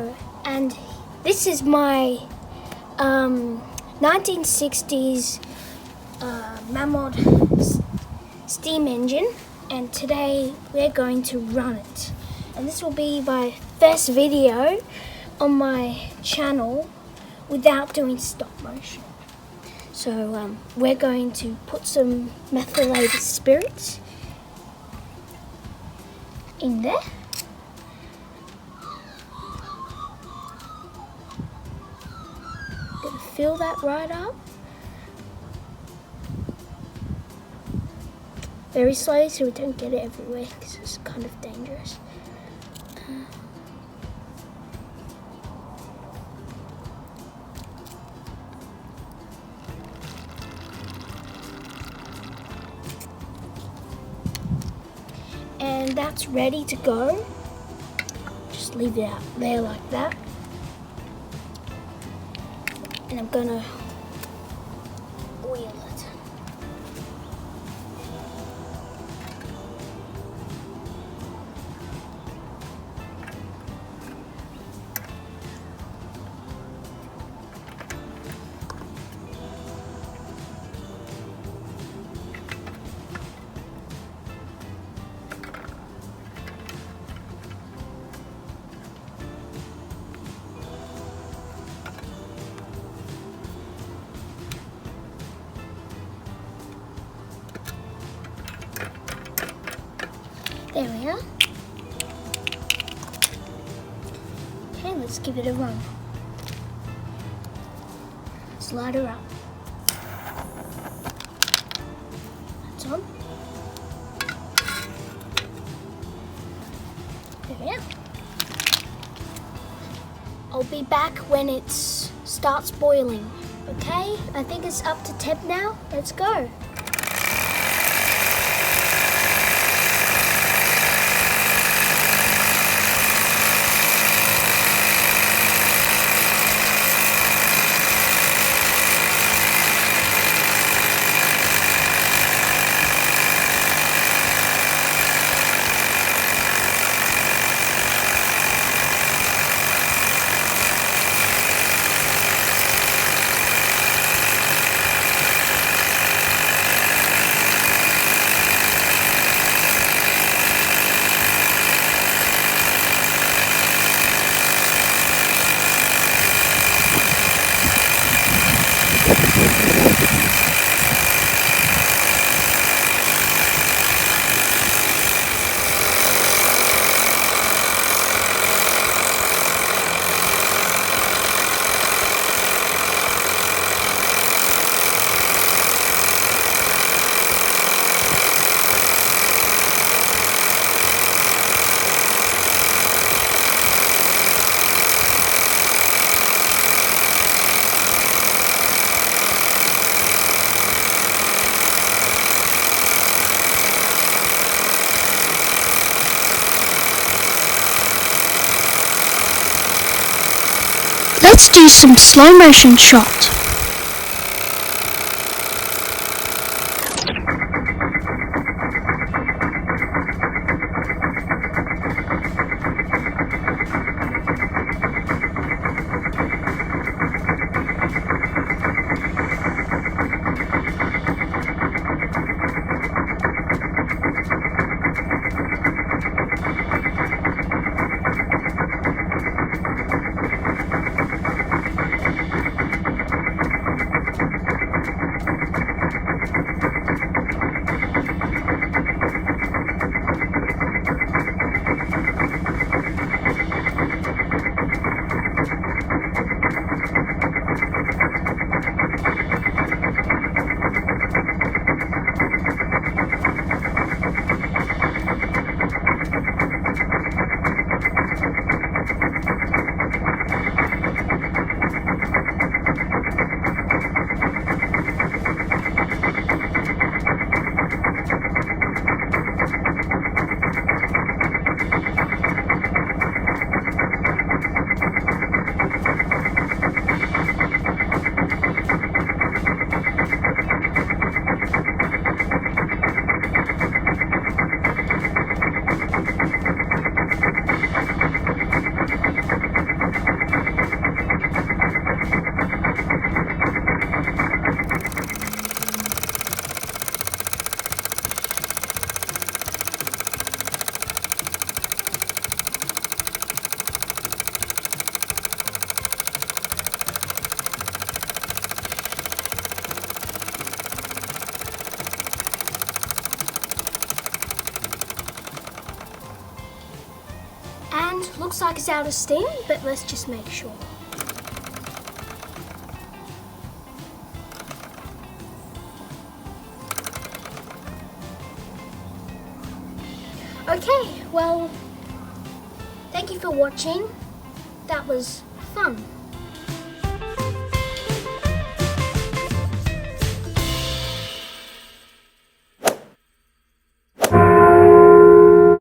Hello, and this is my 1960s Mammoth steam engine, and today we're going to run it. And this will be my first video on my channel without doing stop motion. So we're going to put some methylated spirits in there. Gonna fill that right up. Very slowly so we don't get it everywhere because it's kind of dangerous. And that's ready to go. Just leave it out there like that. And I'm gonna boil it. There we are. Okay, let's give it a run. Slide her up. That's on. There we are. I'll be back when it starts boiling. Okay, I think it's up to temp now. Let's go. Let's do some slow motion shot. looks like it's out of steam, but let's just make sure. Okay, well, thank you for watching. That was fun.